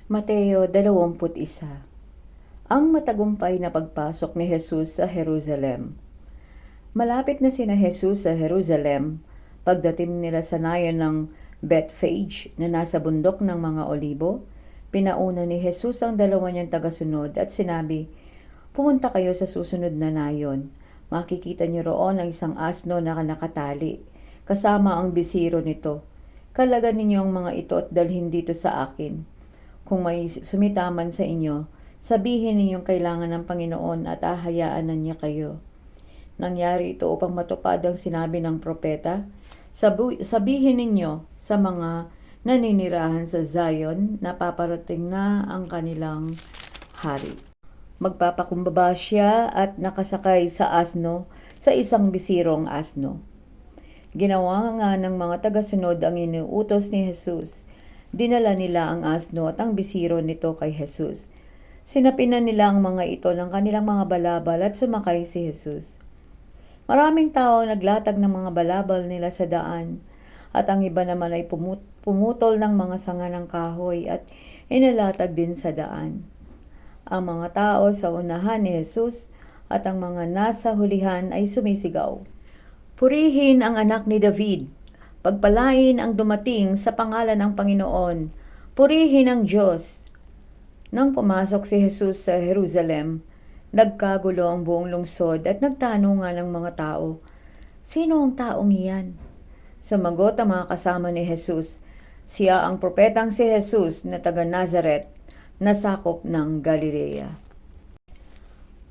Mateo 21. Ang matagumpay na pagpasok ni Jesus sa Jerusalem. Malapit na sina Jesus sa Jerusalem, pagdating nila sa nayon ng Bethphage na nasa bundok ng mga Olibo, pinauna ni Jesus ang dalawa niyang tagasunod at sinabi, "Pumunta kayo sa susunod na nayon. Makikita niyo roon ang isang asno na nakatali, kasama ang bisiro nito. Kalagan ninyo ang mga ito at dalhin dito sa akin. Kung may sumitaman sa inyo, sabihin ninyong kailangan ng Panginoon at ahayaan na niya kayo." Nangyari ito upang matupad ang sinabi ng propeta, "Sabihin ninyo sa mga naninirahan sa Zion na paparating na ang kanilang hari. Magpapakumbaba siya at nakasakay sa asno, sa isang bisirong asno." Ginawa nga ng mga tagasunod ang inuutos ni Jesus. Dinala nila ang asno at ang bisiro nito kay Jesus. Sinapinan nila ang mga ito ng kanilang mga balabal at sumakay si Jesus. Maraming tao ang naglatag ng mga balabal nila sa daan, at ang iba naman ay pumutol ng mga sanga ng kahoy at inilatag din sa daan. Ang mga tao sa unahan ni Jesus at ang mga nasa hulihan ay sumisigaw, "Purihin ang anak ni David! Pagpalain ang dumating sa pangalan ng Panginoon! Purihin ang Diyos!" Nang pumasok si Jesus sa Jerusalem, nagkagulo ang buong lungsod at nagtanungan ng mga tao, "Sino ang taong iyan?" Sumagot ang mga kasama ni Jesus, "Siya ang propetang si Jesus na taga Nazaret, na sakop ng Galilea."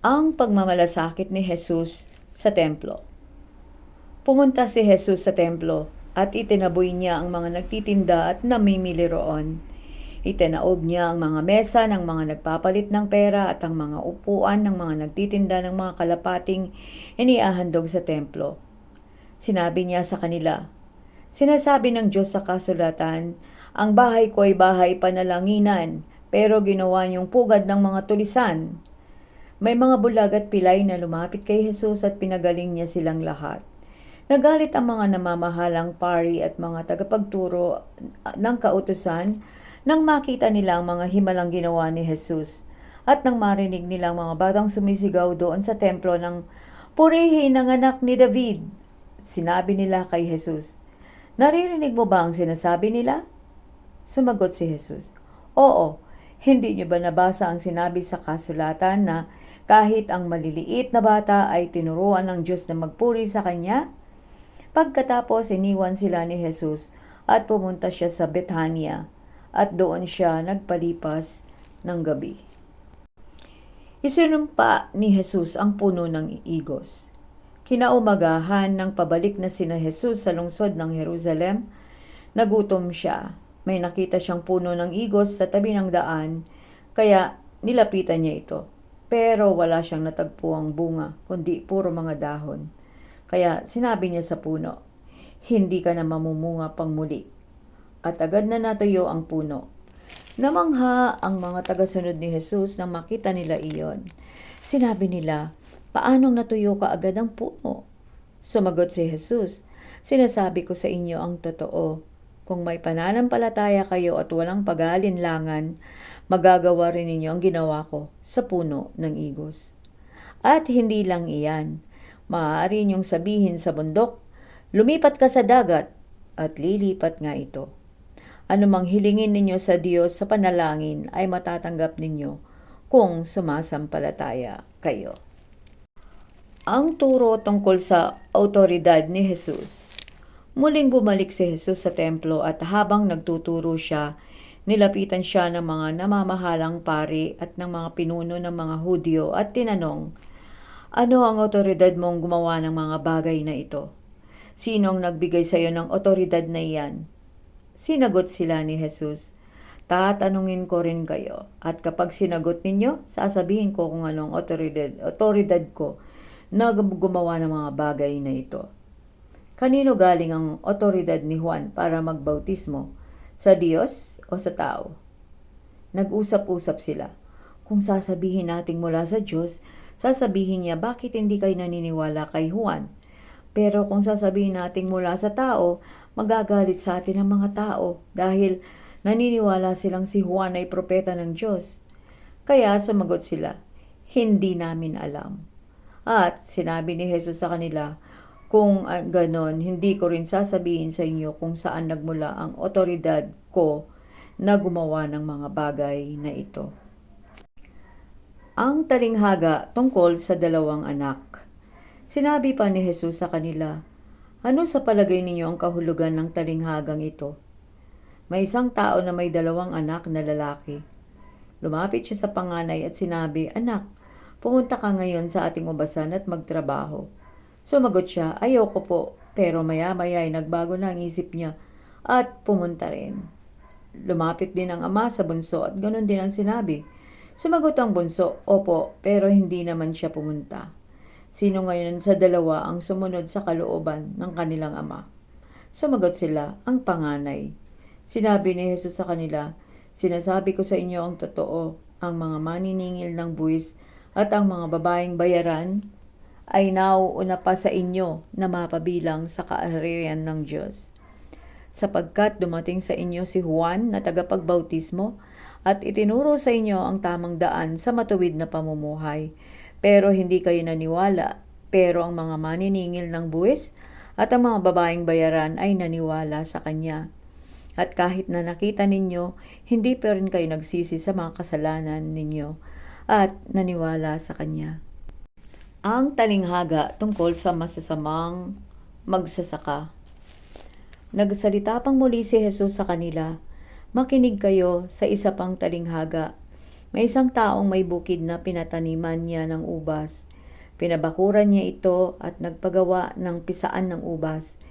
Ang pagmamalasakit ni Jesus sa templo. Pumunta si Jesus sa templo at itinaboy niya ang mga nagtitinda at namimili roon. Itinaob niya ang mga mesa ng mga nagpapalit ng pera at ang mga upuan ng mga nagtitinda ng mga kalapating iniahandog sa templo. Sinabi niya sa kanila, "Sinasabi ng Diyos sa kasulatan, ang bahay ko ay bahay panalanginan, pero ginawa niyong pugad ng mga tulisan." May mga bulag at pilay na lumapit kay Jesus at pinagaling niya silang lahat. Nagalit ang mga namamahalang pari at mga tagapagturo ng kautusan nang makita nila ang mga himalang ginawa ni Jesus at nang marinig nilang mga batang sumisigaw doon sa templo ng, "Purihin ang anak ni David." Sinabi nila kay Jesus, "Naririnig mo ba ang sinasabi nila?" Sumagot si Jesus, "Oo, hindi niyo ba nabasa ang sinabi sa kasulatan na kahit ang maliliit na bata ay tinuruan ng Diyos na magpuri sa Kanya?" Pagkatapos iniwan sila ni Jesus at pumunta siya sa Bethania at doon siya nagpalipas ng gabi. Isinumpa ni Jesus ang puno ng igos. Kinaumagahan ng pabalik na sina Jesus sa lungsod ng Jerusalem, nagutom siya. May nakita siyang puno ng igos sa tabi ng daan, kaya nilapitan niya ito. Pero wala siyang natagpuang bunga, kundi puro mga dahon. Kaya sinabi niya sa puno, "Hindi ka na mamumunga pang muli." At agad na natuyo ang puno. Namangha ang mga tagasunod ni Jesus nang makita nila iyon. Sinabi nila, "Paanong natuyo ka agad ang puno?" Sumagot si Jesus, "Sinasabi ko sa inyo ang totoo. Kung may pananampalataya kayo at walang pag-aalinlangan, magagawa rin ninyo ang ginawa ko sa puno ng igos. At hindi lang iyan. Maaari niyong sabihin sa bundok, 'Lumipat ka sa dagat,' at lilipat nga ito. Anumang hilingin ninyo sa Diyos sa panalangin ay matatanggap ninyo kung sumasampalataya kayo." Ang turo tungkol sa awtoridad ni Jesus. Muling bumalik si Jesus sa templo at habang nagtuturo siya, nilapitan siya ng mga namamahalang pari at ng mga pinuno ng mga Hudyo at tinanong, "Ano ang awtoridad mong gumawa ng mga bagay na ito? Sino ang nagbigay sa iyo ng awtoridad na iyan?" Sinagot sila ni Jesus, "Tatanungin ko rin kayo, at kapag sinagot ninyo, sasabihin ko kung anong awtoridad ko na gumawa ng mga bagay na ito. Kanino galing ang awtoridad ni Juan para magbautismo? Sa Diyos o sa tao?" Nag-usap-usap sila. Kung sasabihin nating mula sa Diyos, sasabihin niya, "Bakit hindi kayo naniniwala kay Juan?" Pero kung sasabihin nating mula sa tao, magagalit sa atin ang mga tao dahil Naniniwala silang si Juan ay propeta ng Diyos. Kaya sumagot sila, hindi namin alam. At sinabi ni Jesus sa kanila, kung ganon, hindi ko rin sasabihin sa inyo kung saan nagmula ang otoridad ko na gumawa ng mga bagay na ito. Ang talinghaga tungkol sa dalawang anak. Sinabi pa ni Jesus sa kanila, ano sa palagay ninyo ang kahulugan ng talinghagang ito? May isang tao na may dalawang anak na lalaki. Lumapit siya sa panganay at sinabi, anak, pumunta ka ngayon sa ating ubasan at magtrabaho. Sumagot siya, ayoko po, pero maya-maya ay nagbago na ang isip niya at pumunta rin. Lumapit din ang ama sa bunso at ganun din ang sinabi. Sumagot ang bunso, opo, pero hindi naman siya pumunta. Sino ngayon sa dalawa ang sumunod sa kalooban ng kanilang ama? Sumagot sila, ang panganay. Sinabi ni Jesus sa kanila, sinasabi ko sa inyo ang totoo, ang mga maniningil ng buwis at ang mga babaeng bayaran ay nauuna pa sa inyo na mapabilang sa kaharian ng Diyos. Sapagkat dumating sa inyo si Juan na tagapagbautismo at itinuro sa inyo ang tamang daan sa matuwid na pamumuhay. Pero hindi kayo naniwala, pero ang mga maniningil ng buwis at ang mga babaeng bayaran ay naniwala sa kanya. At kahit na nakita ninyo, hindi pa rin kayo nagsisi sa mga kasalanan ninyo at naniwala sa kanya. Ang talinghaga tungkol sa masasamang magsasaka. Nagsalita pang muli si Jesus sa kanila, makinig kayo sa isa pang talinghaga. May isang taong may bukid na pinataniman niya ng ubas. Pinabakuran niya ito at nagpagawa ng pisaan ng ubas.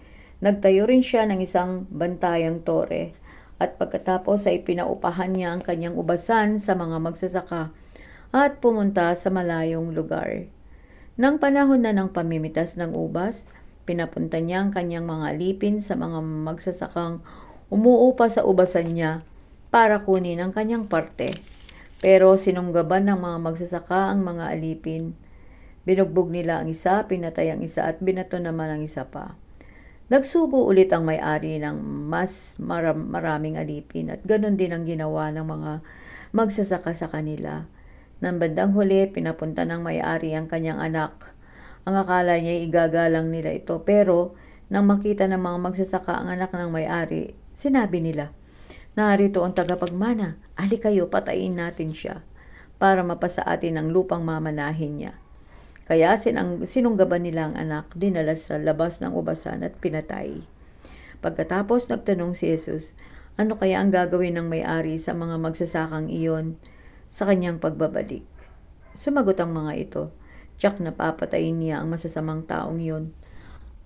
Nagtayo rin siya ng isang bantayang tore at pagkatapos ay pinaupahan niya ang kanyang ubasan sa mga magsasaka at pumunta sa malayong lugar. Nang panahon na ng pamimitas ng ubas, pinapunta niya ang kanyang mga alipin sa mga magsasakang umuupa sa ubasan niya para kunin ang kanyang parte. Pero sinunggaban ng mga magsasaka ang mga alipin. Binugbog nila ang isa, pinatay ang isa at binato naman ang isa pa. Nagsubo ulit ang may-ari ng mas maraming alipin at ganoon din ang ginawa ng mga magsasaka sa kanila. Nang bandang huli, pinapunta ng may-ari ang kanyang anak. Ang akala niya igagalang nila ito, pero nang makita ng mga magsasaka ang anak ng may-ari, sinabi nila, narito ang tagapagmana, ali kayo, patayin natin siya para mapasa atin ang lupang mamanahin niya. Kaya sinunggaban nila ang anak, dinala sa labas ng ubasan at pinatay. Pagkatapos nagtanong si Jesus, ano kaya ang gagawin ng may-ari sa mga magsasakang iyon sa kanyang pagbabalik? Sumagot ang mga ito, tiyak na papatayin niya ang masasamang taong iyon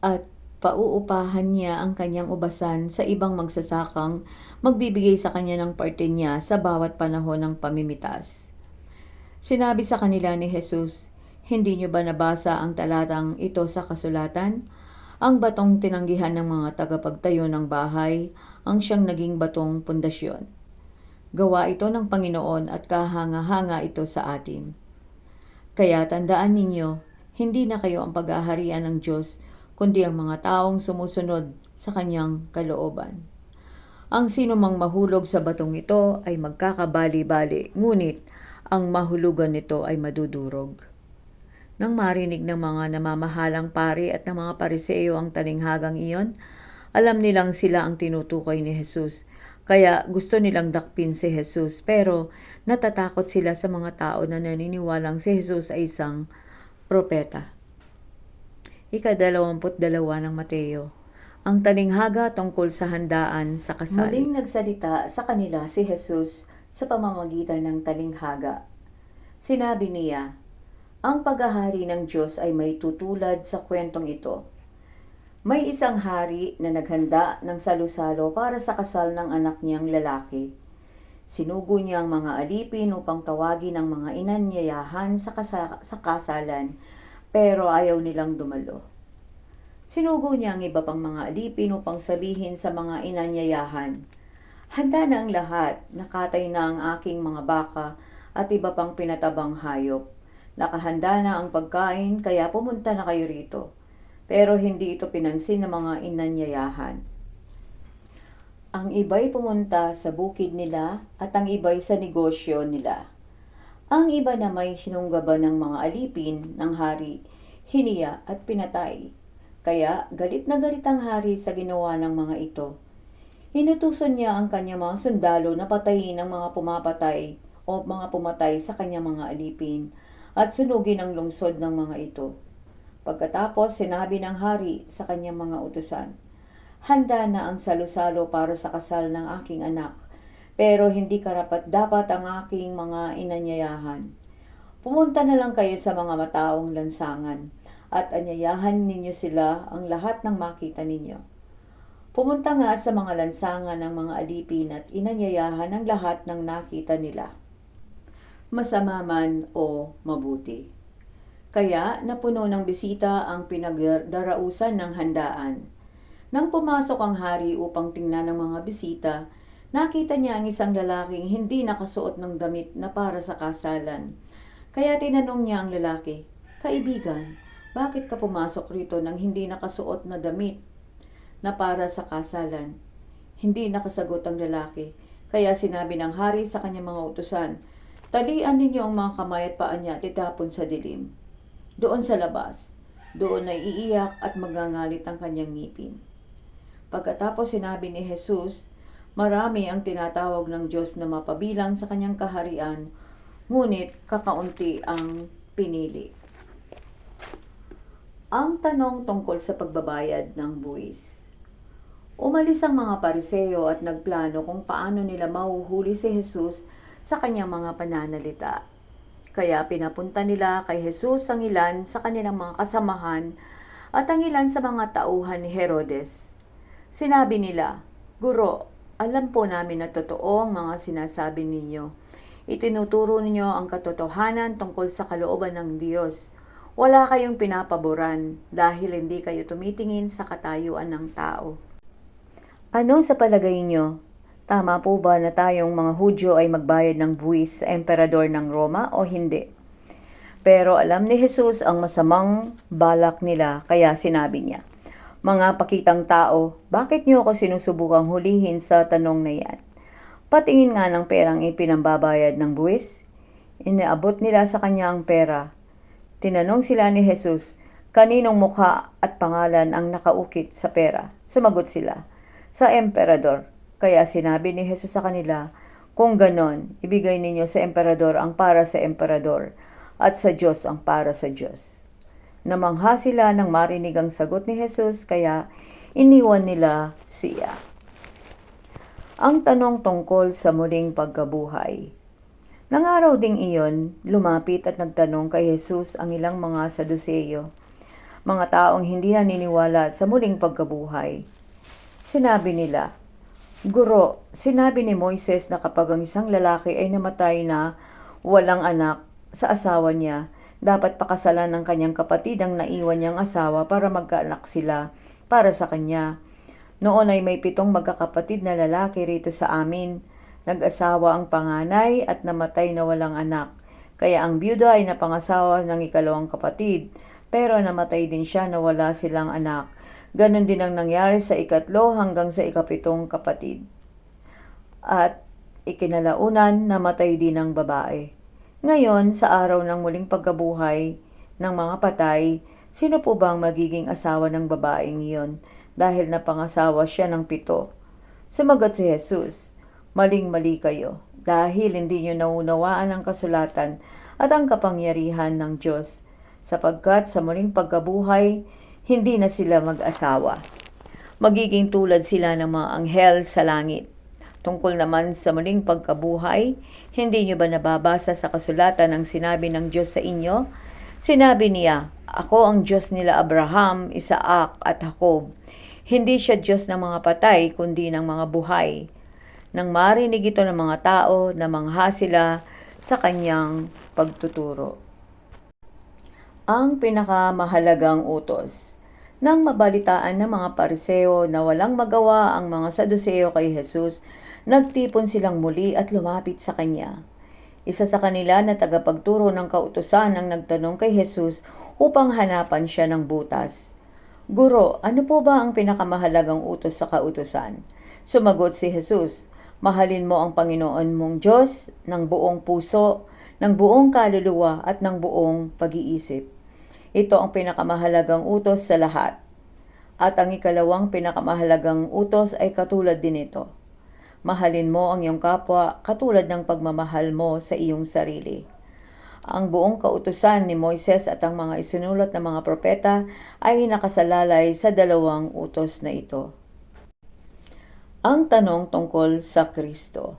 at pauupahan niya ang kanyang ubasan sa ibang magsasakang magbibigay sa kanya ng parte niya sa bawat panahon ng pamimitas. Sinabi sa kanila ni Jesus, hindi niyo ba nabasa ang talatang ito sa kasulatan? Ang batong tinanggihan ng mga tagapagtayo ng bahay ang siyang naging batong pundasyon. Gawa ito ng Panginoon at kahanga-hanga ito sa atin. Kaya tandaan ninyo, hindi na kayo ang pag-aharian ng Diyos, kundi ang mga taong sumusunod sa kanyang kalooban. Ang sino mang mahulog sa batong ito ay magkakabali-bali, ngunit ang mahulugan nito ay madudurog. Nang marinig ng mga namamahalang pari at ng mga pariseo ang talinghagang iyon, alam nilang sila ang tinutukoy ni Jesus. Kaya gusto nilang dakpin si Jesus, pero natatakot sila sa mga tao na naniniwalang si Jesus ay isang propeta. Ika-22 ng Mateo. Ang talinghaga tungkol sa handaan sa kasal. Muling nagsalita sa kanila si Jesus sa pamamagitan ng talinghaga. Sinabi niya, ang paghahari ng Diyos ay may tutulad sa kwentong ito. May isang hari na naghanda ng salu-salo para sa kasal ng anak niyang lalaki. Sinugo niya ang mga alipin upang tawagin ang mga inanyayahan sa kasalan, pero ayaw nilang dumalo. Sinugo niya ang iba pang mga alipin upang sabihin sa mga inanyayahan, handa na ang lahat, nakatay na ang aking mga baka at iba pang pinatabang hayop. Nakahanda na ang pagkain, kaya pumunta na kayo rito. Pero hindi ito pinansin ng mga inanyayahan. Ang iba'y pumunta sa bukid nila at ang iba'y sa negosyo nila. Ang iba na may sinunggaban ng mga alipin ng hari, hiniya at pinatay. Kaya galit na galit ang hari sa ginawa ng mga ito. Inutusan niya ang kanyang mga sundalo na patayin ang mga pumapatay o mga pumatay sa kanyang mga alipin at sunugin ang lungsod ng mga ito. Pagkatapos sinabi ng hari sa kanyang mga utusan, "Handa na ang salo-salo para sa kasal ng aking anak, pero hindi karapat-dapat ang aking mga inanyayahan. Pumunta na lang kayo sa mga mataong lansangan at anyayahan ninyo sila ang lahat ng makita ninyo." Pumunta nga sa mga lansangan ng mga alipin at inanyayahan ang lahat ng nakita nila, masama man o mabuti. Kaya napuno ng bisita ang pinagdarausan ng handaan. Nang pumasok ang hari upang tingnan ng mga bisita, nakita niya ang isang lalaking hindi nakasuot ng damit na para sa kasalan. Kaya tinanong niya ang lalaki, "Kaibigan, bakit ka pumasok rito nang hindi nakasuot na damit na para sa kasalan?" Hindi nakasagot ang lalaki. Kaya sinabi ng hari sa kanyang mga utusan, "Talian ninyo ang mga kamay at paa niya at itapon sa dilim. Doon sa labas, doon ay iiyak at magangalit ang kanyang ngipin." Pagkatapos sinabi ni Jesus, "Marami ang tinatawag ng Diyos na mapabilang sa kanyang kaharian, ngunit kakaunti ang pinili." Ang tanong tungkol sa pagbabayad ng buwis. Umalis ang mga Pariseo at nagplano kung paano nila mahuhuli si Jesus sa kanyang mga pananalita. Kaya pinapunta nila kay Jesus ang ilan sa kanilang mga kasamahan at ang ilan sa mga tauhan ni Herodes. Sinabi nila, "Guro, alam po namin na totoo ang mga sinasabi ninyo. Itinuturo ninyo ang katotohanan tungkol sa kalooban ng Diyos. Wala kayong pinapaboran dahil hindi kayo tumitingin sa katayuan ng tao. Ano sa palagay niyo? Tama po ba na tayong mga Hudyo ay magbayad ng buwis sa emperador ng Roma o hindi?" Pero alam ni Jesus ang masamang balak nila kaya sinabi niya, "Mga pakitang tao, bakit niyo ako sinusubukang hulihin sa tanong na yan? Patingin nga ng perang ipinambabayad ng buwis." Inaabot nila sa kanya ang pera. Tinanong sila ni Jesus, "Kaninong mukha at pangalan ang nakaukit sa pera?" Sumagot sila, "Sa emperador." Kaya sinabi ni Jesus sa kanila, "Kung ganon, ibigay ninyo sa emperador ang para sa emperador at sa Diyos ang para sa Diyos." Namangha sila nang marinig ang sagot ni Jesus kaya iniwan nila siya. Ang tanong tungkol sa muling pagkabuhay. Nang araw ding iyon, lumapit at nagtanong kay Jesus ang ilang mga Saduseyo, mga taong hindi naniniwala sa muling pagkabuhay. Sinabi nila, "Guro, sinabi ni Moises na kapag ang isang lalaki ay namatay na walang anak sa asawa niya, dapat pakasalan ng kanyang kapatid ang naiwan niyang asawa para magkaanak sila para sa kanya. Noon ay may 7 magkakapatid na lalaki rito sa amin. Nag-asawa ang panganay at namatay na walang anak. Kaya ang byuda ay napangasawa ng ikalawang kapatid, pero namatay din siya na wala silang anak. Ganon din ang nangyari sa ikatlo hanggang sa ikapitong kapatid. At ikinalaunan, namatay din ang babae. Ngayon, sa araw ng muling pagkabuhay ng mga patay, sino po bang magiging asawa ng babaeng iyon dahil napangasawa siya ng 7? Sumagot si Jesus, "Maling-mali kayo dahil hindi niyo naunawaan ang kasulatan at ang kapangyarihan ng Diyos, sapagkat sa muling pagkabuhay, hindi na sila mag-asawa. Magiging tulad sila ng mga anghel sa langit. Tungkol naman sa muling pagkabuhay, hindi niyo ba nababasa sa kasulatan ang sinabi ng Diyos sa inyo? Sinabi niya, 'Ako ang Diyos nila Abraham, Isaac at Jacob.' Hindi siya Diyos ng mga patay, kundi ng mga buhay." Nang marinig ito ng mga tao, namangha sila sa kanyang pagtuturo. Ang pinakamahalagang utos. Nang mabalitaan ng mga Pariseo na walang magawa ang mga Saduseo kay Jesus, nagtipon silang muli at lumapit sa kanya. Isa sa kanila na tagapagturo ng kautusan ang nagtanong kay Jesus upang hanapan siya ng butas. "Guro, ano po ba ang pinakamahalagang utos sa kautusan?" Sumagot si Jesus, "Mahalin mo ang Panginoon mong Diyos ng buong puso, ng buong kaluluwa at ng buong pag-iisip. Ito ang pinakamahalagang utos sa lahat. At ang ikalawang pinakamahalagang utos ay katulad din ito. Mahalin mo ang iyong kapwa katulad ng pagmamahal mo sa iyong sarili." Ang buong kautusan ni Moises at ang mga isinulat na mga propeta ay nakasalalay sa dalawang utos na ito. Ang tanong tungkol sa Kristo.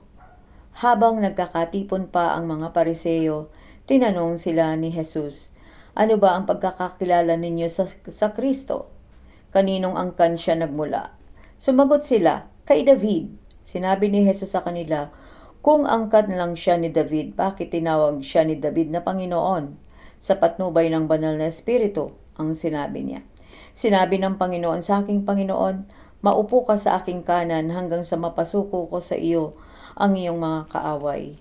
Habang nagkakatipon pa ang mga Pariseo, tinanong sila ni Jesus, "Ano ba ang pagkakakilala ninyo sa Kristo? Kaninong angkan siya nagmula?" Sumagot sila, "Kay David." Sinabi ni Jesus sa kanila, "Kung angkan lang siya ni David, bakit tinawag siya ni David na Panginoon? Sa patnubay ng banal na espiritu," ang sinabi niya. Sinabi ng Panginoon sa aking Panginoon, "Maupo ka sa aking kanan hanggang sa mapasuko ko sa iyo ang iyong mga kaaway."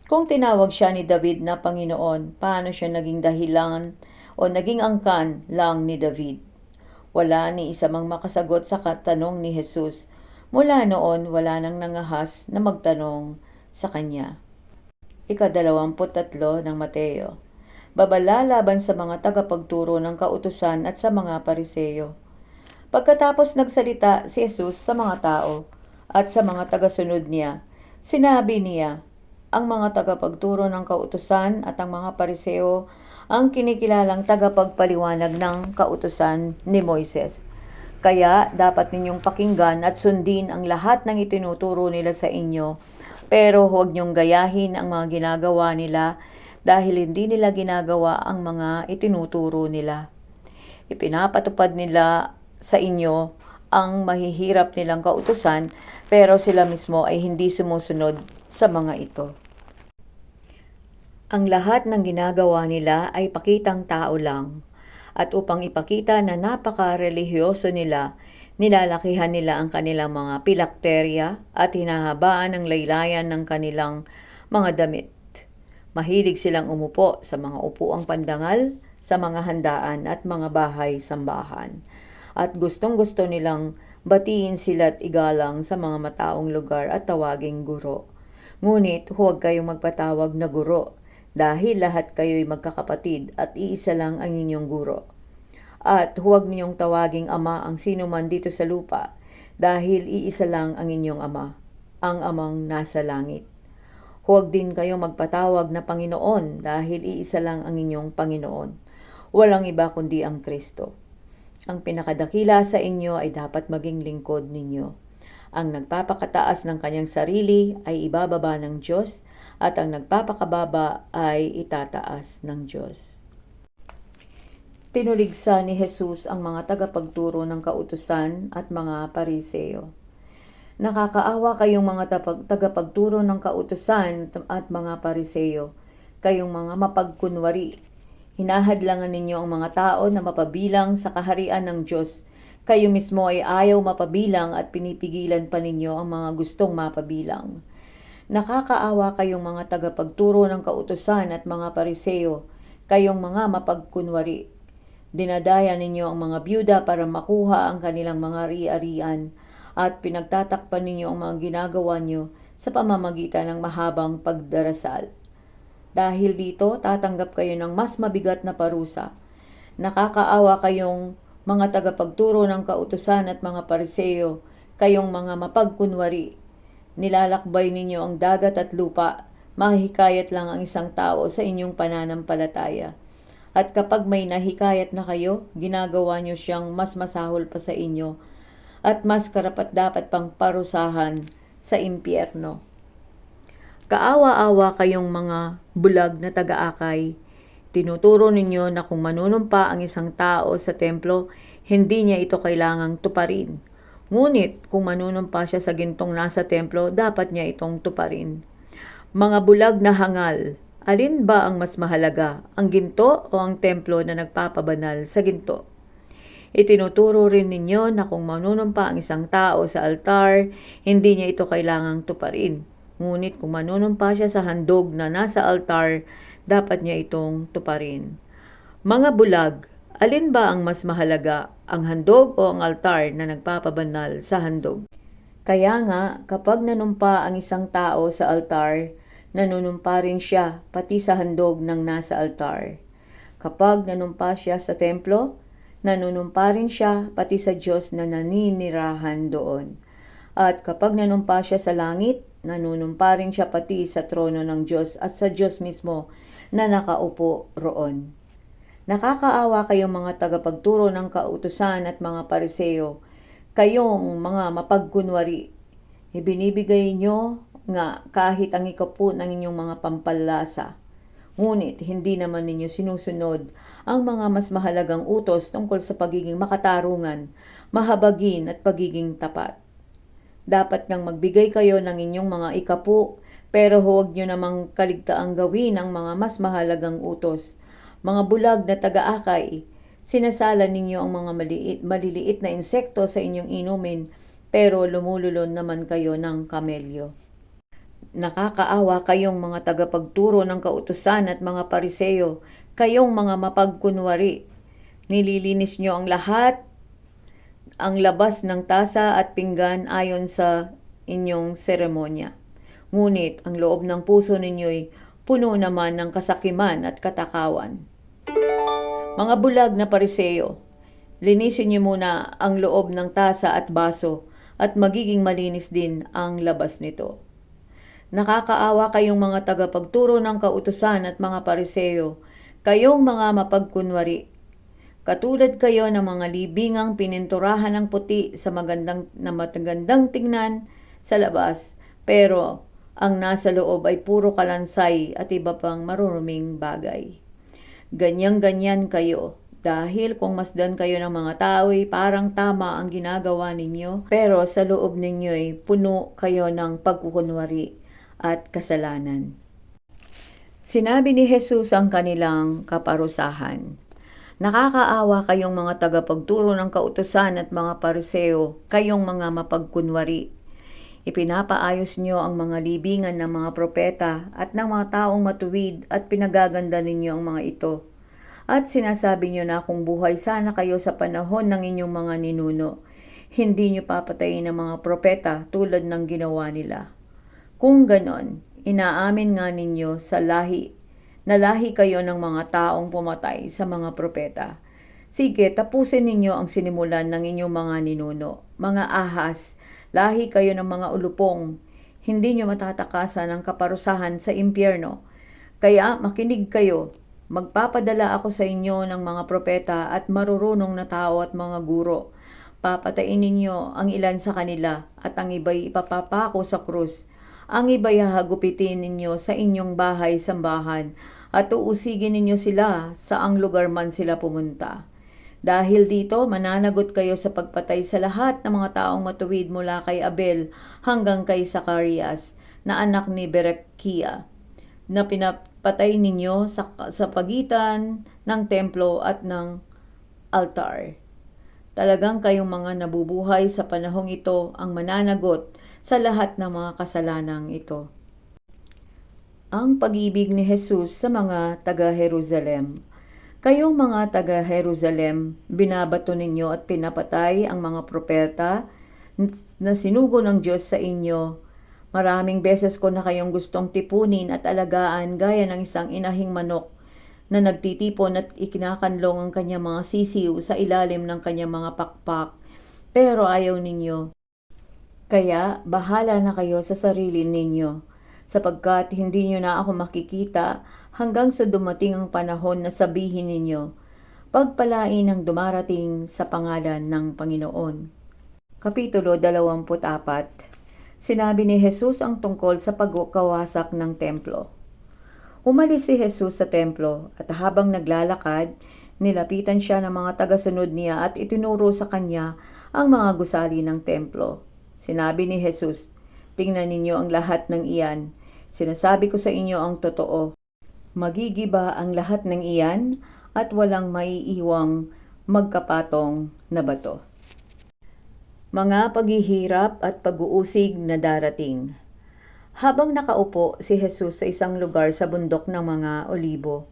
Kung tinawag siya ni David na Panginoon, paano siya naging dahilan o naging angkan lang ni David? Wala ni isa mang makasagot sa katanong ni Jesus. Mula noon, wala nang nangahas na magtanong sa kanya. Ika-23 ng Mateo. Babala laban sa mga tagapagturo ng kautusan at sa mga Pariseo. Pagkatapos nagsalita si Jesus sa mga tao at sa mga tagasunod niya, sinabi niya, ang mga tagapagturo ng kautusan at ang mga Pariseo ang kinikilalang tagapagpaliwanag ng kautusan ni Moises. Kaya dapat ninyong pakinggan at sundin ang lahat ng itinuturo nila sa inyo, pero huwag niyong gayahin ang mga ginagawa nila dahil hindi nila ginagawa ang mga itinuturo nila. Ipinapatupad nila sa inyo ang mahihirap nilang kautusan, pero sila mismo ay hindi sumusunod sa mga ito. Ang lahat ng ginagawa nila ay pakitang tao lang, at upang ipakita na napaka-relihiyoso nila, nilalakihan nila ang kanilang mga pilakterya at hinahabaan ang laylayan ng kanilang mga damit. Mahilig silang umupo sa mga upuang pandangal, sa mga handaan at mga bahay-sambahan. At gustong-gusto nilang batiin sila at igalang sa mga mataong lugar at tawaging guro. Ngunit huwag kayong magpatawag na guro, dahil lahat kayo'y magkakapatid at iisa lang ang inyong guro. At huwag ninyong tawaging ama ang sino man dito sa lupa, dahil iisa lang ang inyong ama, ang amang nasa langit. Huwag din kayong magpatawag na Panginoon, dahil iisa lang ang inyong Panginoon. Walang iba kundi ang Kristo. Ang pinakadakila sa inyo ay dapat maging lingkod ninyo. Ang nagpapakataas ng kanyang sarili ay ibababa ng Diyos, at ang nagpapakababa ay itataas ng Diyos. Tinuligsa ni Jesus ang mga tagapagturo ng kautusan at mga Pariseo. Nakakaawa kayong mga tagapagturo ng kautusan at mga Pariseo, kayong mga mapagkunwari. Hinahadlangan ninyo ang mga tao na mapabilang sa kaharian ng Diyos. Kayo mismo ay ayaw mapabilang at pinipigilan pa ninyo ang mga gustong mapabilang. Nakakaawa kayong mga tagapagturo ng kautusan at mga Pariseo, kayong mga mapagkunwari. Dinadaya ninyo ang mga byuda para makuha ang kanilang mga ari-arian, at pinagtatakpan ninyo ang mga ginagawa nyo sa pamamagitan ng mahabang pagdarasal. Dahil dito, tatanggap kayo ng mas mabigat na parusa. Nakakaawa kayong mga tagapagturo ng kautusan at mga Pariseo, kayong mga mapagkunwari. Nilalakbay ninyo ang dagat at lupa, mahihikayat lang ang isang tao sa inyong pananampalataya. At kapag may nahikayat na kayo, ginagawa nyo siyang mas masahol pa sa inyo at mas karapat-dapat pang parusahan sa impyerno. Kaawa-awa kayong mga bulag na taga-akay. Tinuturo ninyo na kung manunumpa ang isang tao sa templo, hindi niya ito kailangang tuparin. Ngunit kung manunumpa siya sa gintong nasa templo, dapat niya itong tuparin. Mga bulag na hangal, alin ba ang mas mahalaga, ang ginto o ang templo na nagpapabanal sa ginto? Itinuturo rin ninyo na kung manunumpa ang isang tao sa altar, hindi niya ito kailangang tuparin. Ngunit kung manunumpa siya sa handog na nasa altar, dapat niya itong tuparin. Mga bulag, alin ba ang mas mahalaga, ang handog o ang altar na nagpapabanal sa handog? Kaya nga, kapag nanumpa ang isang tao sa altar, nanunumpa rin siya pati sa handog ng nasa altar. Kapag nanumpa siya sa templo, nanunumpa rin siya pati sa Diyos na naninirahan doon. At kapag nanumpa siya sa langit, nanunumpa rin siya pati sa trono ng Diyos at sa Diyos mismo na nakaupo roon. Nakakaawa kayong mga tagapagturo ng kautusan at mga pariseo, kayong mga mapagkunwari. Ibinibigay nyo nga kahit ang ikapu ng inyong mga pampalasa. Ngunit hindi naman ninyo sinusunod ang mga mas mahalagang utos tungkol sa pagiging makatarungan, mahabagin at pagiging tapat. Dapat ngang magbigay kayo ng inyong mga ikapu, pero huwag nyo namang kaligtaang gawin ang mga mas mahalagang utos. Mga bulag na taga-akay, sinasala ninyo ang mga maliliit na insekto sa inyong inumin, pero lumululon naman kayo ng kamelyo. Nakakaawa kayong mga tagapagturo ng kautusan at mga pariseo, kayong mga mapagkunwari. Nililinis nyo ang labas ng tasa at pinggan ayon sa inyong seremonya. Ngunit ang loob ng puso ninyo'y puno naman ng kasakiman at katakawan. Mga bulag na pariseo, linisin niyo muna ang loob ng tasa at baso at magiging malinis din ang labas nito. Nakakaawa kayong mga tagapagturo ng kautusan at mga pariseo, kayong mga mapagkunwari. Katulad kayo ng mga libingang pininturahan ng puti sa magandang tingnan sa labas, pero ang nasa loob ay puro kalansay at iba pang maruruming bagay. Ganyan-ganyan kayo, dahil kung masdan kayo ng mga tao'y parang tama ang ginagawa ninyo, pero sa loob ninyo'y puno kayo ng pagkukunwari at kasalanan. Sinabi ni Jesus ang kanilang kaparusahan. Nakakaawa kayong mga tagapagturo ng kautusan at mga pariseo, kayong mga mapagkunwari. Ipinapaayos nyo ang mga libingan ng mga propeta at ng mga taong matuwid at pinagaganda ninyo ang mga ito. At sinasabi nyo na kung buhay sana kayo sa panahon ng inyong mga ninuno, hindi nyo papatayin ang mga propeta tulad ng ginawa nila. Kung ganon, inaamin nga ninyo sa lahi kayo ng mga taong pumatay sa mga propeta. Sige, tapusin ninyo ang sinimulan ng inyong mga ninuno, mga ahas. Lahi kayo ng mga ulupong, hindi nyo matatakasan ang kaparusahan sa impyerno. Kaya makinig kayo, magpapadala ako sa inyo ng mga propeta at marurunong na tao at mga guro. Papatayin ninyo ang ilan sa kanila at ang iba'y ipapapako sa krus. Ang iba'y hahagupitin ninyo sa inyong bahay-sambahan at uusigin ninyo sila sa ang lugar man sila pumunta. Dahil dito, mananagot kayo sa pagpatay sa lahat ng mga taong matuwid mula kay Abel hanggang kay Zacarias na anak ni Berekia, na pinapatay ninyo sa pagitan ng templo at ng altar. Talagang kayong mga nabubuhay sa panahong ito ang mananagot sa lahat ng mga kasalanang ito. Ang pag-ibig ni Jesus sa mga taga-Jerusalem. Kayong mga taga-Jerusalem, binabato ninyo at pinapatay ang mga propeta na sinugo ng Diyos sa inyo. Maraming beses ko na kayong gustong tipunin at alagaan gaya ng isang inahing manok na nagtitipon at ikinakanlong ang kanyang mga sisiw sa ilalim ng kanyang mga pakpak. Pero ayaw ninyo. Kaya bahala na kayo sa sarili ninyo, sapagkat hindi nyo na ako makikita hanggang sa dumating ang panahon na sabihin ninyo, pagpalain ang dumarating sa pangalan ng Panginoon. Kapitulo 24. Sinabi ni Jesus ang tungkol sa pagkawasak ng templo. Umalis si Jesus sa templo at habang naglalakad, nilapitan siya ng mga tagasunod niya at itinuro sa kanya ang mga gusali ng templo. Sinabi ni Jesus, tingnan ninyo ang lahat ng iyan. Sinasabi ko sa inyo ang totoo. Magigiba ang lahat ng iyan at walang maiiwang magkapatong na bato. Mga paghihirap at pag-uusig na darating. Habang nakaupo si Jesus sa isang lugar sa bundok ng mga olibo,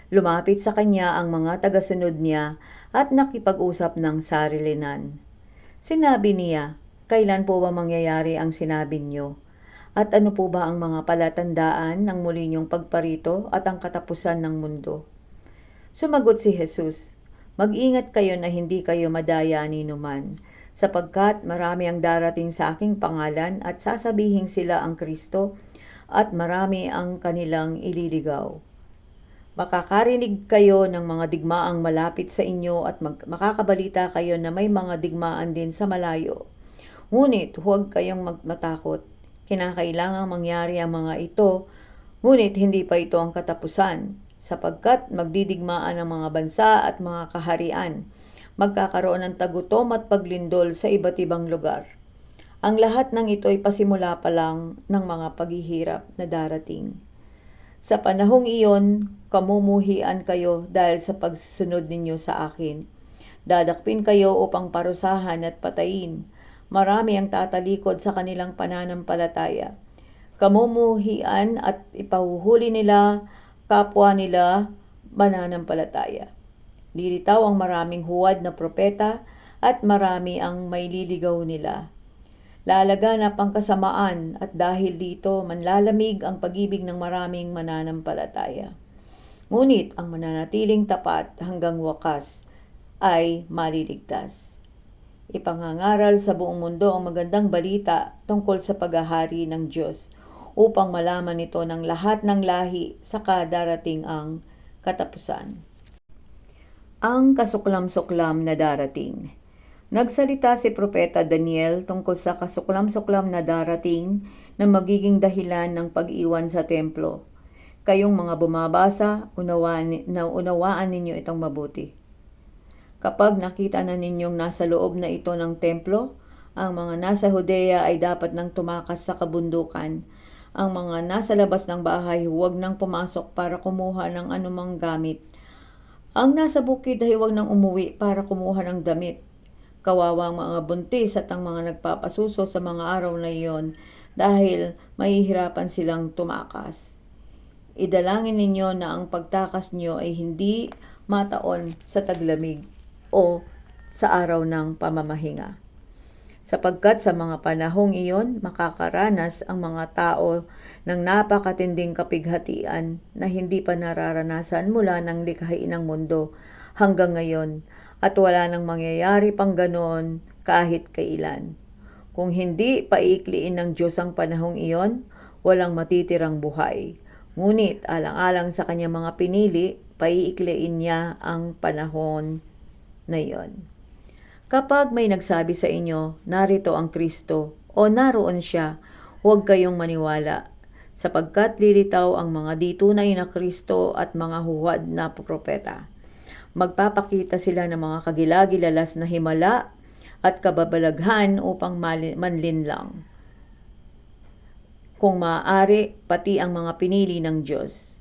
lumapit sa kanya ang mga tagasunod niya at nakipag-usap ng sarilinan. Sinabi niya, Kailan po ba mangyayari ang sinabi niyo? At ano po ba ang mga palatandaan ng muli niyong pagparito at ang katapusan ng mundo? Sumagot si Jesus, "Mag-ingat kayo na hindi kayo madaya ni numan, sapagkat marami ang darating sa aking pangalan at sasabihin sila ang Kristo at marami ang kanilang ililigaw. Makakarinig kayo ng mga digmaang malapit sa inyo at makakabalita kayo na may mga digmaan din sa malayo. Ngunit huwag kayong matakot. Kinakailangang mangyari ang mga ito, ngunit hindi pa ito ang katapusan, sapagkat magdidigmaan ang mga bansa at mga kaharian. Magkakaroon ng tagutom at paglindol sa iba't ibang lugar. Ang lahat ng ito ay pasimula pa lang ng mga paghihirap na darating. Sa panahong iyon, kamumuhian kayo dahil sa pagsunod ninyo sa akin. Dadakpin kayo upang parusahan at patayin. Marami ang tatalikod sa kanilang pananampalataya. Kamumuhian at ipahuhuli nila kapwa nila mananampalataya. Lilitaw ang maraming huwad na propeta at marami ang maililigaw nila. Lalaganap ang kasamaan at dahil dito manlalamig ang pag-ibig ng maraming mananampalataya. Ngunit ang mananatiling tapat hanggang wakas ay maliligtas. Ipangangaral sa buong mundo ang magandang balita tungkol sa paghahari ng Diyos upang malaman ito ng lahat ng lahi saka darating ang katapusan. Ang kasuklam-suklam na darating. Nagsalita si Propeta Daniel tungkol sa kasuklam-suklam na darating na magiging dahilan ng pag-iwan sa templo. Kayong mga bumabasa, unawaan ninyo itong mabuti. Kapag nakita na ninyong nasa loob na ito ng templo, ang mga nasa Judea ay dapat nang tumakas sa kabundukan. Ang mga nasa labas ng bahay huwag nang pumasok para kumuha ng anumang gamit. Ang nasa bukid ay huwag nang umuwi para kumuha ng damit. Kawawang mga buntis at ang mga nagpapasuso sa mga araw na iyon dahil mahihirapan silang tumakas. Idalangin ninyo na ang pagtakas nyo ay hindi mataon sa taglamig o sa araw ng pamamahinga. Sapagkat sa mga panahong iyon, makakaranas ang mga tao ng napakatinding kapighatian na hindi pa nararanasan mula ng likhain ng mundo hanggang ngayon, at wala nang mangyayari pang ganoon kahit kailan. Kung hindi paikliin ng Diyos ang panahong iyon, walang matitirang buhay. Ngunit alang-alang sa kanyang mga pinili, paiikliin niya ang panahon na iyon. Kapag may nagsabi sa inyo, narito ang Kristo o naroon siya, huwag kayong maniwala, sapagkat lilitaw ang mga di tunay na Kristo at mga huwad na propeta. Magpapakita sila ng mga kagilagilalas na himala at kababalaghan upang manlinlang. Kung maaari, pati ang mga pinili ng Diyos.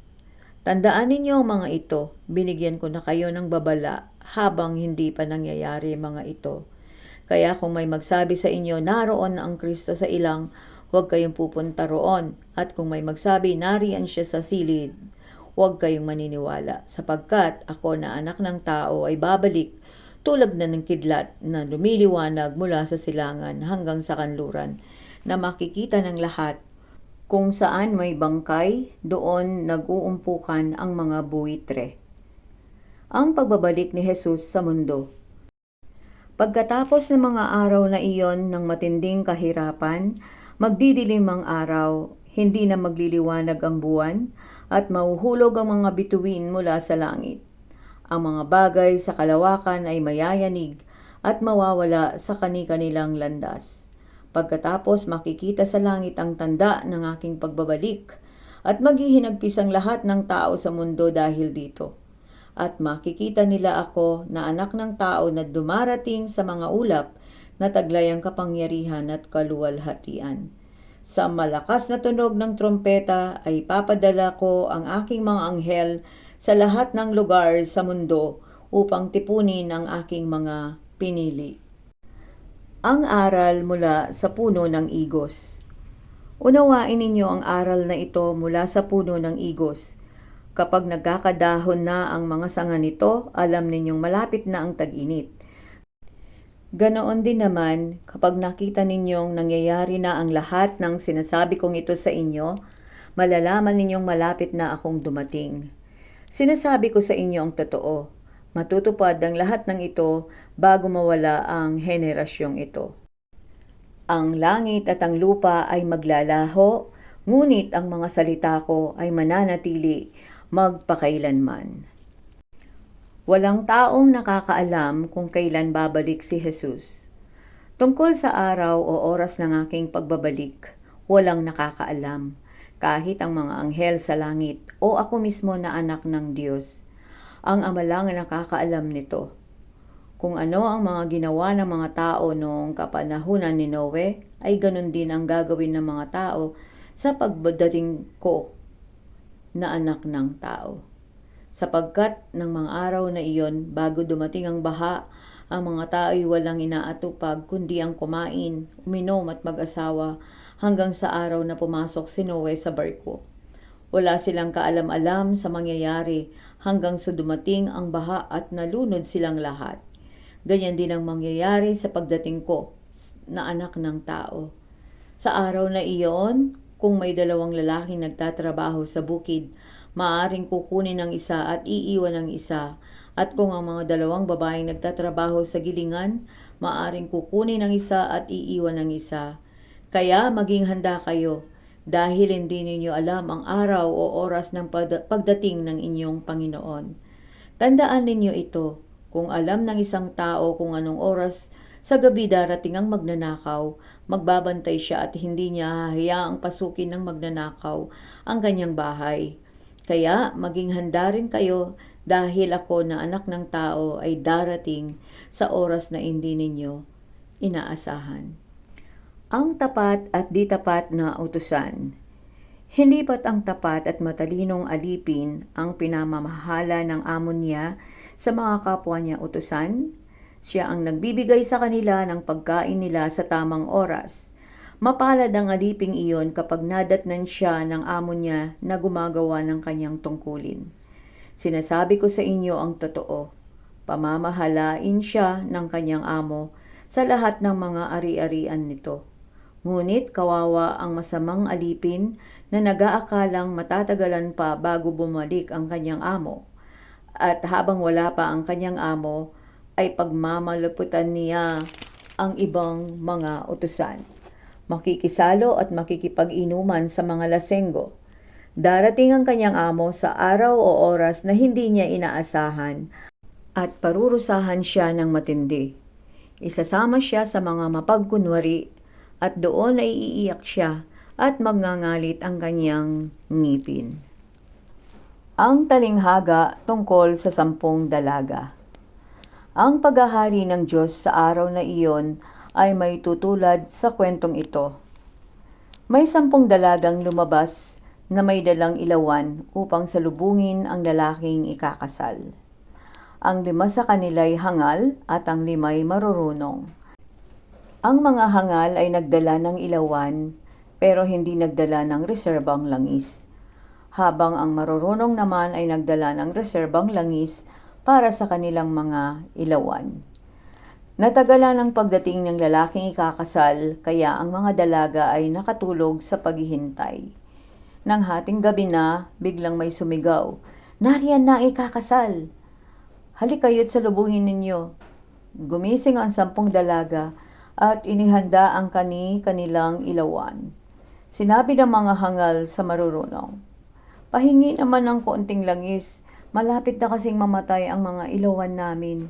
Tandaan ninyo ang mga ito, binigyan ko na kayo ng babala habang hindi pa nangyayari mga ito. Kaya kung may magsabi sa inyo, naroon na ang Kristo sa ilang, huwag kayong pupunta roon. At kung may magsabi, nariyan siya sa silid, huwag kayong maniniwala, sapagkat ako na anak ng tao ay babalik tulad na ng kidlat na lumiliwanag mula sa silangan hanggang sa kanluran, na makikita ng lahat. Kung saan may bangkay, doon nag-uumpukan ang mga buitre. Ang pagbabalik ni Jesus sa mundo. Pagkatapos ng mga araw na iyon ng matinding kahirapan, magdidilim ang araw, hindi na magliliwanag ang buwan, at mahuhulog ang mga bituin mula sa langit. Ang mga bagay sa kalawakan ay mayayanig at mawawala sa kani-kanilang landas. Pagkatapos makikita sa langit ang tanda ng aking pagbabalik, at maghihinagpis ang lahat ng tao sa mundo dahil dito. At makikita nila ako na anak ng tao na dumarating sa mga ulap na taglay ang kapangyarihan at kaluwalhatian. Sa malakas na tunog ng trompeta ay papadala ko ang aking mga anghel sa lahat ng lugar sa mundo upang tipunin ang aking mga pinili. Ang aral mula sa puno ng igos. Unawain ninyo ang aral na ito mula sa puno ng igos. Kapag nagkakadahon na ang mga sanga nito, alam ninyong malapit na ang tag-init. Ganoon din naman, kapag nakita ninyong nangyayari na ang lahat ng sinasabi kong ito sa inyo, malalaman ninyong malapit na akong dumating. Sinasabi ko sa inyo ang totoo, matutupad ang lahat ng ito bago mawala ang henerasyong ito. Ang langit at ang lupa ay maglalaho, ngunit ang mga salita ko ay mananatili magpakailanman. Walang taong nakakaalam kung kailan babalik si Jesus. Tungkol sa araw o oras ng aking pagbabalik, walang nakakaalam, kahit ang mga anghel sa langit o ako mismo na anak ng Diyos. Ang Ama lang ang nakakaalam nito. Kung ano ang mga ginawa ng mga tao noong kapanahunan ni Noe, ay ganun din ang gagawin ng mga tao sa pagdating ko na anak ng tao. Sapagkat ng mga araw na iyon, bago dumating ang baha, ang mga tao ay walang inaatupag kundi ang kumain, uminom at mag-asawa hanggang sa araw na pumasok si Noe sa barko. Wala silang kaalam-alam sa mangyayari hanggang sa dumating ang baha at nalunod silang lahat. Ganyan din ang mangyayari sa pagdating ko na anak ng tao. Sa araw na iyon, kung may dalawang lalaking nagtatrabaho sa bukid, maaaring kukunin ng isa at iiwan ng isa. At kung ang mga dalawang babaeng nagtatrabaho sa gilingan, maaaring kukunin ng isa at iiwan ng isa. Kaya maging handa kayo, dahil hindi ninyo alam ang araw o oras ng pagdating ng inyong Panginoon. Tandaan ninyo ito, kung alam ng isang tao kung anong oras sa gabi darating ang magnanakaw, magbabantay siya at hindi niya hahayaang pasukin ng magnanakaw ang kanyang bahay. Kaya maging handa rin kayo dahil ako na anak ng tao ay darating sa oras na hindi ninyo inaasahan. Ang tapat at di tapat na utusan. Hindi ba't ang tapat at matalinong alipin ang pinamamahala ng amo niya sa mga kapwa niya utusan? Siya ang nagbibigay sa kanila ng pagkain nila sa tamang oras. Mapalad ang aliping iyon kapag nadatnan siya ng amo niya na gumagawa ng kanyang tungkulin. Sinasabi ko sa inyo ang totoo, pamamahalain siya ng kanyang amo sa lahat ng mga ari-arian nito. Ngunit kawawa ang masamang alipin na nag-aakalang matatagalan pa bago bumalik ang kanyang amo. At habang wala pa ang kanyang amo, ay pagmamalaputan niya ang ibang mga utusan. Makikisalo at makikipag-inuman sa mga lasenggo. Darating ang kanyang amo sa araw o oras na hindi niya inaasahan at parurusahan siya ng matindi. Isasama siya sa mga mapagkunwari at doon ay iiyak siya at magngangalit ang kanyang ngipin. Ang talinghaga tungkol sa 10 dalaga. Ang paghahari ng Diyos sa araw na iyon ay may tutulad sa kwentong ito. May 10 dalagang lumabas na may dalang ilawan upang salubungin ang lalaking ikakasal. Ang 5 sa kanila'y hangal at ang 5'y marurunong. Ang mga hangal ay nagdala ng ilawan pero hindi nagdala ng reserbang langis, habang ang marurunong naman ay nagdala ng reserbang langis para sa kanilang mga ilawan. Natagalan ang pagdating ng lalaking ikakasal, kaya ang mga dalaga ay nakatulog sa paghihintay. Nang hating gabi na, biglang may sumigaw, "Nariyan na ang ikakasal! Halika kayo't salubungin ninyo." Gumising ang 10 dalaga at inihanda ang kanilang ilawan. Sinabi ng mga hangal sa marurunong, "Pahingi naman ng konting langis, malapit na kasing mamatay ang mga ilawan namin."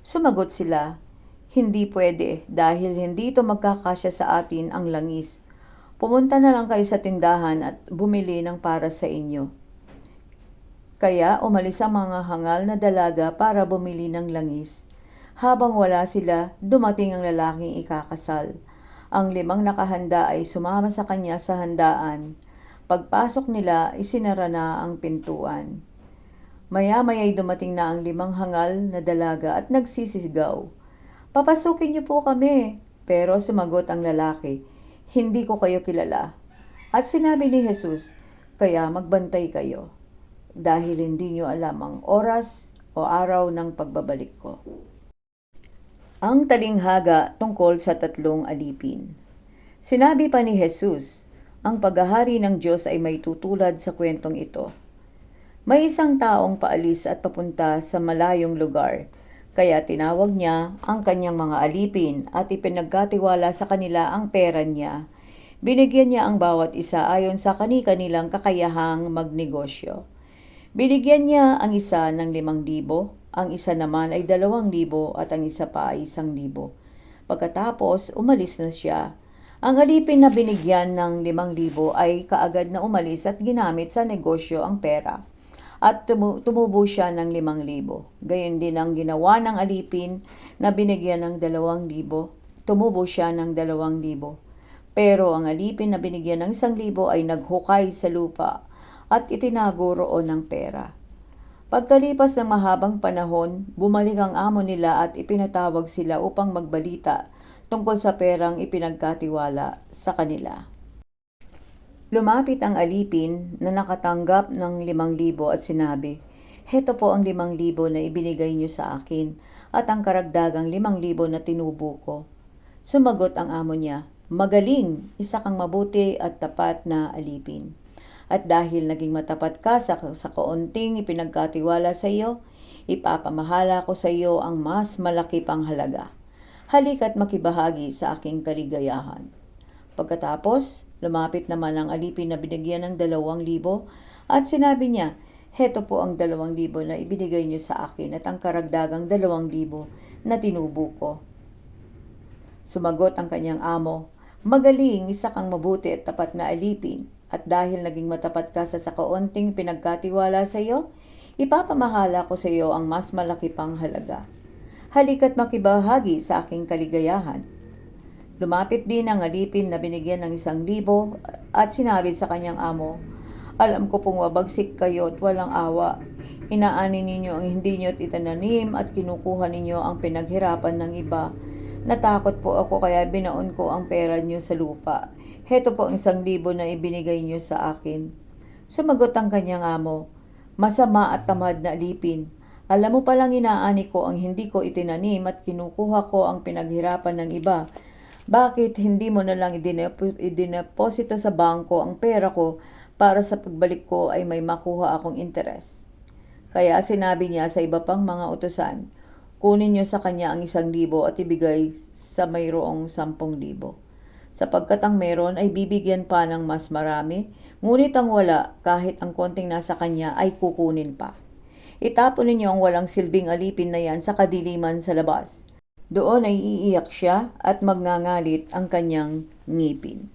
Sumagot sila, "Hindi pwede dahil hindi ito magkakasya sa atin ang langis. Pumunta na lang kayo sa tindahan at bumili ng para sa inyo." Kaya umalis ang mga hangal na dalaga para bumili ng langis. Habang wala sila, dumating ang lalaking ikakasal. Ang 5 nakahanda ay sumama sa kanya sa handaan. Pagpasok nila, isinara na ang pintuan. Maya-maya'y dumating na ang 5 hangal na dalaga at nagsisigaw, "Papasukin niyo po kami." Pero sumagot ang lalaki, "Hindi ko kayo kilala." At sinabi ni Jesus, "Kaya magbantay kayo, dahil hindi niyo alam ang oras o araw ng pagbabalik ko." Ang talinghaga tungkol sa tatlong alipin. Sinabi pa ni Jesus, ang paghahari ng Diyos ay may tutulad sa kwentong ito. May isang taong paalis at papunta sa malayong lugar, kaya tinawag niya ang kanyang mga alipin at ipinagkatiwala sa kanila ang pera niya. Binigyan niya ang bawat isa ayon sa kani-kanilang kakayahang magnegosyo. Binigyan niya ang isa ng 5,000, ang isa naman ay 2,000 at ang isa pa ay 1,000. Pagkatapos, umalis na siya. Ang alipin na binigyan ng 5,000 ay kaagad na umalis at ginamit sa negosyo ang pera. At tumubo siya ng 5,000. Gayon din ang ginawa ng alipin na binigyan ng 2,000. Tumubo siya ng 2,000. Pero ang alipin na binigyan ng 1,000 ay naghukay sa lupa at itinago roon ng pera. Pagkalipas ng mahabang panahon, bumalik ang amo nila at ipinatawag sila upang magbalita tungkol sa perang ipinagkatiwala sa kanila. Lumapit ang alipin na nakatanggap ng 5,000 at sinabi, "Heto po ang 5,000 na ibinigay niyo sa akin at ang karagdagang 5,000 na tinubo ko." Sumagot ang amo niya, "Magaling, isa kang mabuti at tapat na alipin. At dahil naging matapat ka sa kaunting ipinagkatiwala sa iyo, ipapamahala ko sa iyo ang mas malaki pang halaga. Halika't makibahagi sa aking kaligayahan." Pagkatapos, lumapit naman ang alipin na binigyan ng 2,000 at sinabi niya, "Heto po ang 2,000 na ibinigay niyo sa akin at ang karagdagang 2,000 na tinubo ko." Sumagot ang kanyang amo, "Magaling, isa kang mabuti at tapat na alipin. At dahil naging matapat ka sa kaunting pinagkatiwala sa iyo, ipapamahala ko sa iyo ang mas malaki pang halaga. Halika't makibahagi sa aking kaligayahan." Lumapit din ang alipin na binigyan ng 1,000 at sinabi sa kanyang amo, "Alam ko pong wabagsik kayo at walang awa. Inaani ninyo ang hindi nyo itinanim at kinukuha ninyo ang pinaghirapan ng iba. Natakot po ako kaya binaon ko ang pera nyo sa lupa. Heto po ang 1,000 na ibinigay niyo sa akin." Sumagot ang kanyang amo, "Masama at tamad na alipin. Alam mo palang inaani ko ang hindi ko itinanim at kinukuha ko ang pinaghirapan ng iba. Bakit hindi mo na lang idineposito sa bangko ang pera ko para sa pagbalik ko ay may makuha akong interes?" Kaya sinabi niya sa iba pang mga utusan, "Kunin niyo sa kanya ang 1,000 at ibigay sa mayroong 10,000. Sapagkat ang meron ay bibigyan pa ng mas marami, ngunit ang wala, kahit ang konting nasa kanya ay kukunin pa. Itapon ninyo ang walang silbing alipin na yan sa kadiliman sa labas. Doon ay iiyak siya at magngangalit ang kanyang ngipin."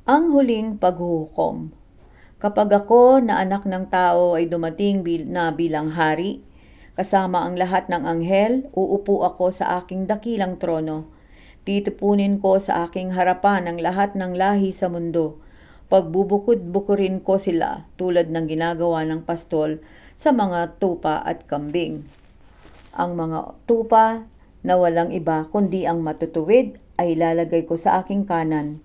Ang huling paghuhukom. Kapag ako na anak ng tao ay dumating na bilang hari, kasama ang lahat ng anghel, uupo ako sa aking dakilang trono. Titipunin ko sa aking harapan ang lahat ng lahi sa mundo. Pagbubukod-bukurin ko sila tulad ng ginagawa ng pastol sa mga tupa at kambing. Ang mga tupa na walang iba kundi ang matutuwid ay ilalagay ko sa aking kanan,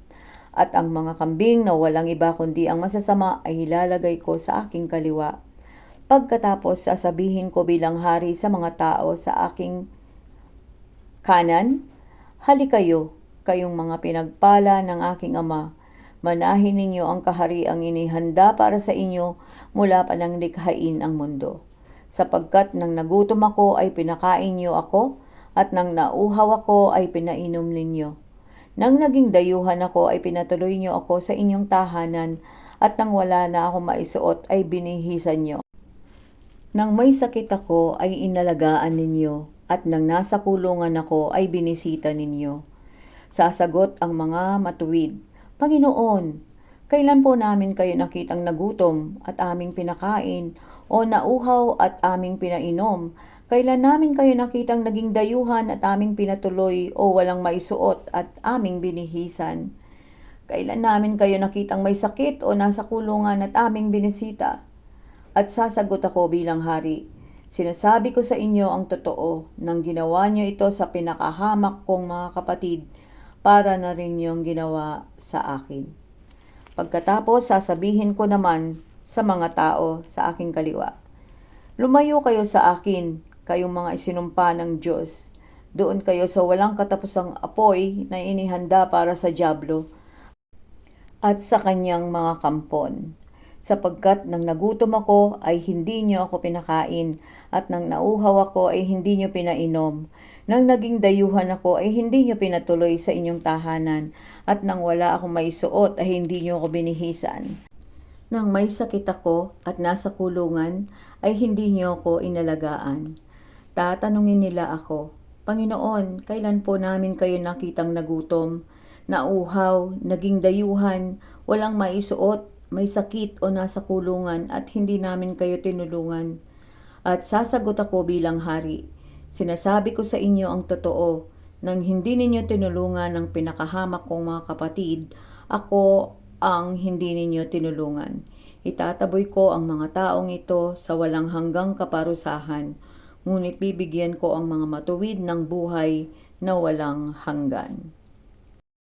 at ang mga kambing na walang iba kundi ang masasama ay ilalagay ko sa aking kaliwa. Pagkatapos sasabihin ko bilang hari sa mga tao sa aking kanan, "Halikayo, kayong mga pinagpala ng aking ama. Manahin ninyo ang kahariang inihanda para sa inyo mula pa nang likhain ang mundo. Sapagkat nang nagutom ako ay pinakain niyo ako, at nang nauhaw ako ay pinainom ninyo. Nang naging dayuhan ako ay pinatuloy niyo ako sa inyong tahanan, at nang wala na ako maisuot ay binihisan niyo. Nang may sakit ako ay inalagaan ninyo, at nang nasa kulungan ako ay binisita ninyo." Sasagot ang mga matuwid, "Panginoon, kailan po namin kayo nakitang nagutom at aming pinakain, o nauhaw at aming pinainom? Kailan namin kayo nakitang naging dayuhan at aming pinatuloy, o walang maisuot at aming binihisan? Kailan namin kayo nakitang may sakit o nasa kulungan at aming binisita?" At sasagot ako bilang hari, "Sinasabi ko sa inyo ang totoo, nang ginawa niyo ito sa pinakahamak kong mga kapatid, para na rin niyong ginawa sa akin." Pagkatapos sasabihin ko naman sa mga tao sa aking kaliwa, "Lumayo kayo sa akin, kayong mga isinumpa ng Diyos. Doon kayo sa walang katapusang apoy na inihanda para sa dyablo at sa kanyang mga kampon. Sapagkat nang nagutom ako ay hindi niyo ako pinakain, at nang nauuhaw ako ay hindi niyo pinainom. Nang naging dayuhan ako ay hindi niyo pinatuloy sa inyong tahanan, at nang wala akong maisuot ay hindi niyo ako binihisan. Nang may sakit ako at nasa kulungan ay hindi niyo ako inalagaan. Tatanungin nila ako, Panginoon, kailan po namin kayo nakitang nagutom, nauhaw, naging dayuhan, walang maisuot, may sakit o nasa kulungan at hindi namin kayo tinulungan? At sasagot ako bilang hari, sinasabi ko sa inyo ang totoo, nang hindi ninyo tinulungan ang pinakahamak kong mga kapatid, ako ang hindi ninyo tinulungan. Itataboy ko ang mga taong ito sa walang hanggang kaparusahan, ngunit bibigyan ko ang mga matuwid ng buhay na walang hanggan.